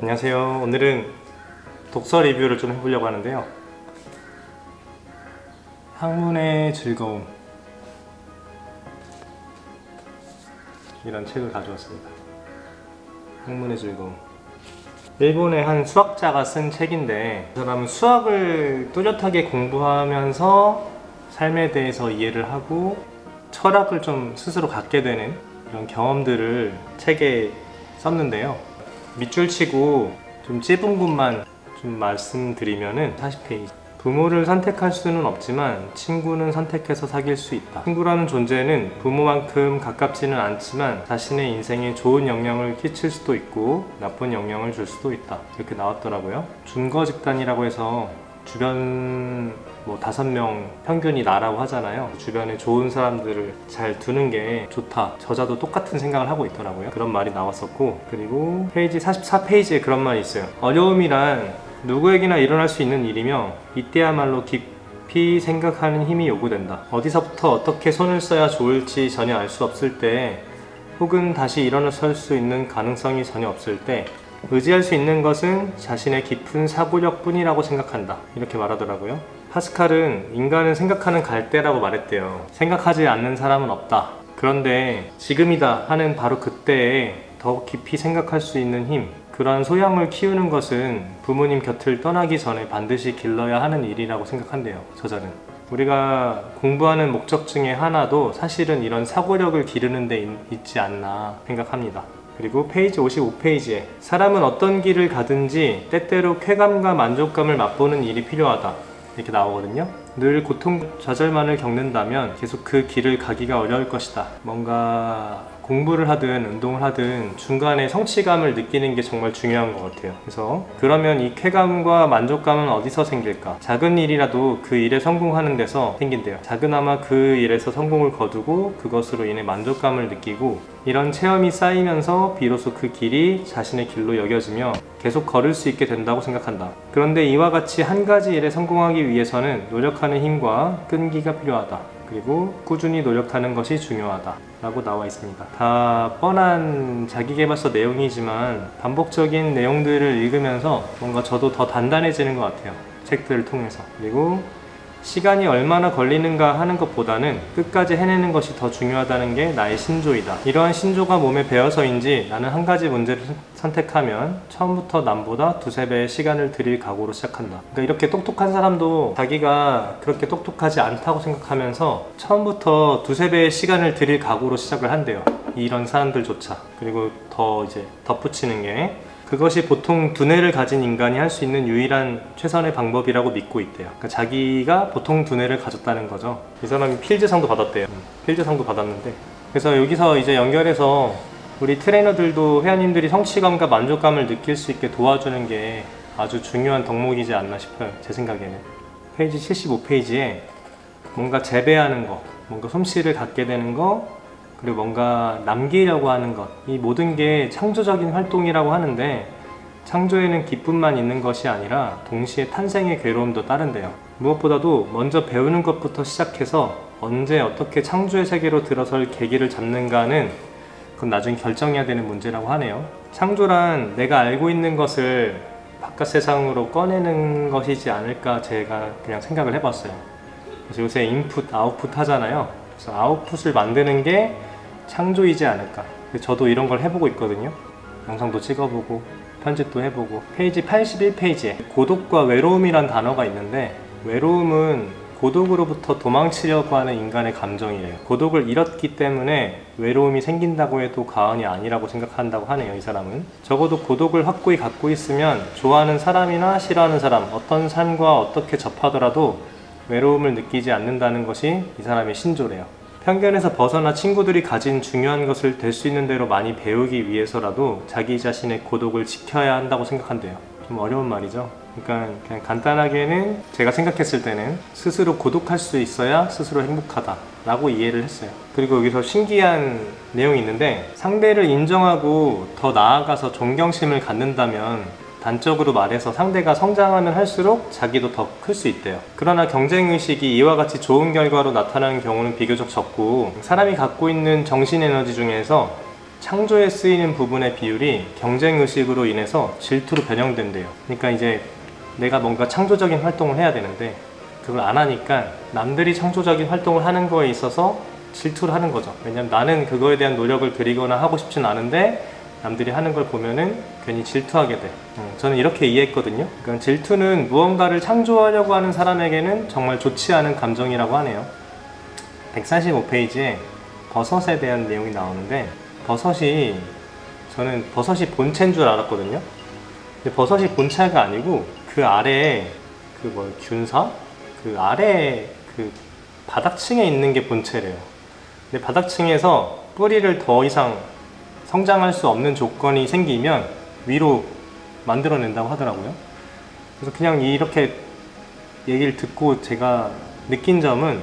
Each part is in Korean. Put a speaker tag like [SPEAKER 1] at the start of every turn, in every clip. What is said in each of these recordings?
[SPEAKER 1] 안녕하세요. 오늘은 독서 리뷰를 좀 해보려고 하는데요. 학문의 즐거움, 이런 책을 가져왔습니다. 학문의 즐거움. 일본의 한 수학자가 쓴 책인데, 그 사람은 수학을 뚜렷하게 공부하면서 삶에 대해서 이해를 하고 철학을 좀 스스로 갖게 되는 이런 경험들을 책에 썼는데요. 밑줄 치고 좀 짧은 곳만 좀 말씀드리면은 40페이지. 부모를 선택할 수는 없지만 친구는 선택해서 사귈 수 있다. 친구라는 존재는 부모만큼 가깝지는 않지만 자신의 인생에 좋은 영향을 끼칠 수도 있고 나쁜 영향을 줄 수도 있다. 이렇게 나왔더라고요. 준거집단이라고 해서 주변 5명 평균이 나라고 하잖아요. 주변에 좋은 사람들을 잘 두는 게 좋다. 저자도 똑같은 생각을 하고 있더라고요. 그런 말이 나왔었고, 그리고 페이지 44페이지에 그런 말이 있어요. 어려움이란 누구에게나 일어날 수 있는 일이며 이때야말로 깊이 생각하는 힘이 요구된다. 어디서부터 어떻게 손을 써야 좋을지 전혀 알 수 없을 때, 혹은 다시 일어설 수 있는 가능성이 전혀 없을 때 의지할 수 있는 것은 자신의 깊은 사고력 뿐이라고 생각한다. 이렇게 말하더라고요. 파스칼은 인간은 생각하는 갈대라고 말했대요. 생각하지 않는 사람은 없다. 그런데 지금이다 하는 바로 그때에 더 깊이 생각할 수 있는 힘, 그러한 소양을 키우는 것은 부모님 곁을 떠나기 전에 반드시 길러야 하는 일이라고 생각한대요. 저자는. 우리가 공부하는 목적 중에 하나도 사실은 이런 사고력을 기르는 데 있지 않나 생각합니다. 그리고 페이지 55페이지에 사람은 어떤 길을 가든지 때때로 쾌감과 만족감을 맛보는 일이 필요하다. 이렇게 나오거든요. 늘 고통 좌절만을 겪는다면 계속 그 길을 가기가 어려울 것이다. 뭔가 공부를 하든 운동을 하든 중간에 성취감을 느끼는 게 정말 중요한 것 같아요. 그래서 그러면 이 쾌감과 만족감은 어디서 생길까? 작은 일이라도 그 일에 성공하는 데서 생긴대요. 작으나마 그 일에서 성공을 거두고 그것으로 인해 만족감을 느끼고 이런 체험이 쌓이면서 비로소 그 길이 자신의 길로 여겨지며 계속 걸을 수 있게 된다고 생각한다. 그런데 이와 같이 한 가지 일에 성공하기 위해서는 노력하는 힘과 끈기가 필요하다. 그리고 꾸준히 노력하는 것이 중요하다 라고 나와 있습니다. 다 뻔한 자기계발서 내용이지만 반복적인 내용들을 읽으면서 뭔가 저도 더 단단해지는 것 같아요. 책들을 통해서. 그리고 시간이 얼마나 걸리는가 하는 것보다는 끝까지 해내는 것이 더 중요하다는 게 나의 신조이다. 이러한 신조가 몸에 배어서인지 나는 한 가지 문제를 선택하면 처음부터 남보다 두세 배의 시간을 들일 각오로 시작한다. 그러니까 이렇게 똑똑한 사람도 자기가 그렇게 똑똑하지 않다고 생각하면서 처음부터 두세 배의 시간을 들일 각오로 시작을 한대요. 이런 사람들조차. 그리고 더 이제 덧붙이는 게 그것이 보통 두뇌를 가진 인간이 할 수 있는 유일한 최선의 방법이라고 믿고 있대요. 그러니까 자기가 보통 두뇌를 가졌다는 거죠. 이 사람이 필즈상도 받았대요. 필즈상도 받았는데, 그래서 여기서 이제 연결해서 우리 트레이너들도 회원님들이 성취감과 만족감을 느낄 수 있게 도와주는 게 아주 중요한 덕목이지 않나 싶어요. 제 생각에는. 페이지 75페이지에 뭔가 재배하는 거, 뭔가 솜씨를 갖게 되는 거, 그리고 뭔가 남기려고 하는 것, 이 모든 게 창조적인 활동이라고 하는데 창조에는 기쁨만 있는 것이 아니라 동시에 탄생의 괴로움도 따른대요. 무엇보다도 먼저 배우는 것부터 시작해서 언제 어떻게 창조의 세계로 들어설 계기를 잡는가는 그건 나중에 결정해야 되는 문제라고 하네요. 창조란 내가 알고 있는 것을 바깥 세상으로 꺼내는 것이지 않을까 제가 그냥 생각을 해봤어요. 그래서 요새 인풋, 아웃풋 하잖아요. 그래서 아웃풋을 만드는 게 창조이지 않을까. 저도 이런 걸 해보고 있거든요. 영상도 찍어보고 편집도 해보고. 페이지 81페이지에 고독과 외로움이란 단어가 있는데, 외로움은 고독으로부터 도망치려고 하는 인간의 감정이래요. 고독을 잃었기 때문에 외로움이 생긴다고 해도 과언이 아니라고 생각한다고 하네요. 이 사람은. 적어도 고독을 확고히 갖고 있으면 좋아하는 사람이나 싫어하는 사람, 어떤 삶과 어떻게 접하더라도 외로움을 느끼지 않는다는 것이 이 사람의 신조래요. 편견에서 벗어나 친구들이 가진 중요한 것을 될 수 있는 대로 많이 배우기 위해서라도 자기 자신의 고독을 지켜야 한다고 생각한대요. 좀 어려운 말이죠. 그러니까 그냥 간단하게는 제가 생각했을 때는 스스로 고독할 수 있어야 스스로 행복하다 라고 이해를 했어요. 그리고 여기서 신기한 내용이 있는데, 상대를 인정하고 더 나아가서 존경심을 갖는다면 단적으로 말해서 상대가 성장하면 할수록 자기도 더 클 수 있대요. 그러나 경쟁의식이 이와 같이 좋은 결과로 나타나는 경우는 비교적 적고, 사람이 갖고 있는 정신 에너지 중에서 창조에 쓰이는 부분의 비율이 경쟁의식으로 인해서 질투로 변형된대요. 그러니까 이제 내가 뭔가 창조적인 활동을 해야 되는데 그걸 안 하니까 남들이 창조적인 활동을 하는 거에 있어서 질투를 하는 거죠. 왜냐면 나는 그거에 대한 노력을 들이거나 하고 싶진 않은데 남들이 하는 걸 보면은 괜히 질투하게 돼. 저는 이렇게 이해했거든요. 그러니까 질투는 무언가를 창조하려고 하는 사람에게는 정말 좋지 않은 감정이라고 하네요. 145페이지에 버섯에 대한 내용이 나오는데 저는 버섯이 본체인 줄 알았거든요. 근데 버섯이 본체가 아니고 그 아래에 균사? 그 아래 그 바닥층에 있는 게 본체래요. 근데 바닥층에서 뿌리를 더 이상 성장할 수 없는 조건이 생기면 위로 만들어낸다고 하더라고요. 그래서 그냥 이렇게 얘기를 듣고 제가 느낀 점은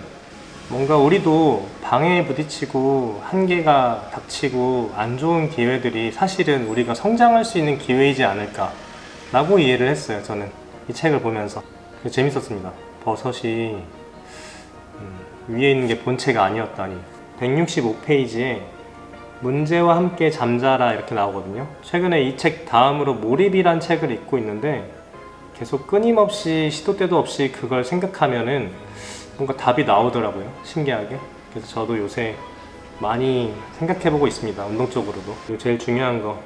[SPEAKER 1] 뭔가 우리도 방해에 부딪히고 한계가 닥치고 안 좋은 기회들이 사실은 우리가 성장할 수 있는 기회이지 않을까 라고 이해를 했어요. 저는 이 책을 보면서 재밌었습니다. 버섯이 위에 있는 게 본체가 아니었다니. 165페이지에 문제와 함께 잠자라 이렇게 나오거든요. 최근에 이 책 다음으로 몰입이란 책을 읽고 있는데 계속 끊임없이 시도 때도 없이 그걸 생각하면은 뭔가 답이 나오더라고요. 신기하게. 그래서 저도 요새 많이 생각해보고 있습니다. 운동적으로도. 그리고 제일 중요한 거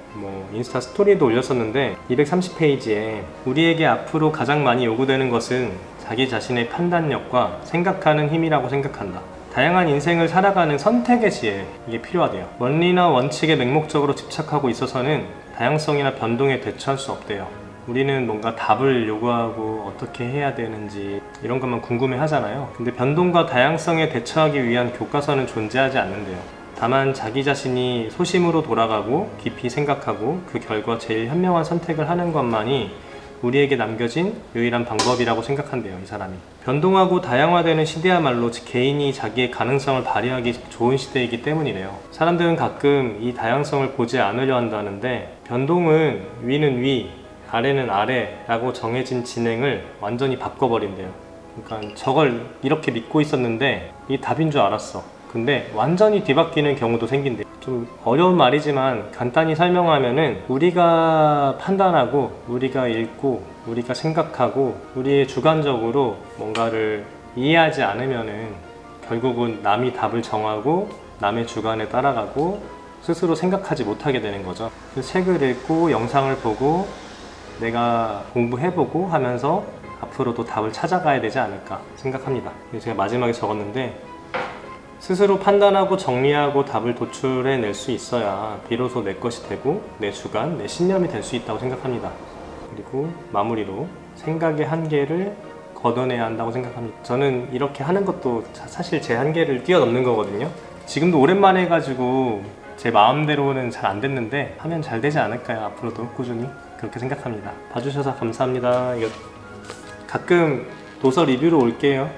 [SPEAKER 1] 인스타 스토리도 올렸었는데 230페이지에 우리에게 앞으로 가장 많이 요구되는 것은 자기 자신의 판단력과 생각하는 힘이라고 생각한다. 다양한 인생을 살아가는 선택의 지혜, 이게 필요하대요. 원리나 원칙에 맹목적으로 집착하고 있어서는 다양성이나 변동에 대처할 수 없대요. 우리는 뭔가 답을 요구하고 어떻게 해야 되는지 이런 것만 궁금해 하잖아요. 근데 변동과 다양성에 대처하기 위한 교과서는 존재하지 않는데요. 다만 자기 자신이 소심으로 돌아가고 깊이 생각하고 그 결과 제일 현명한 선택을 하는 것만이 우리에게 남겨진 유일한 방법이라고 생각한대요. 이 사람이. 변동하고 다양화되는 시대야말로 개인이 자기의 가능성을 발휘하기 좋은 시대이기 때문이래요. 사람들은 가끔 이 다양성을 보지 않으려 한다는데 변동은 위는 위, 아래는 아래라고 정해진 진행을 완전히 바꿔버린대요. 그러니까 저걸 이렇게 믿고 있었는데 이게 답인 줄 알았어. 근데 완전히 뒤바뀌는 경우도 생긴대요. 좀 어려운 말이지만 간단히 설명하면은 우리가 판단하고 우리가 읽고 우리가 생각하고 우리의 주관적으로 뭔가를 이해하지 않으면은 결국은 남이 답을 정하고 남의 주관에 따라가고 스스로 생각하지 못하게 되는 거죠. 그 책을 읽고 영상을 보고 내가 공부해보고 하면서 앞으로도 답을 찾아가야 되지 않을까 생각합니다. 제가 마지막에 적었는데 스스로 판단하고 정리하고 답을 도출해낼 수 있어야 비로소 내 것이 되고 내 주관, 내 신념이 될 수 있다고 생각합니다. 그리고 마무리로 생각의 한계를 걷어내야 한다고 생각합니다. 저는 이렇게 하는 것도 사실 제 한계를 뛰어넘는 거거든요. 지금도 오랜만에 해가지고 제 마음대로는 잘 안 됐는데 하면 잘 되지 않을까요? 앞으로도 꾸준히 그렇게 생각합니다. 봐주셔서 감사합니다. 이거 가끔 도서 리뷰로 올게요.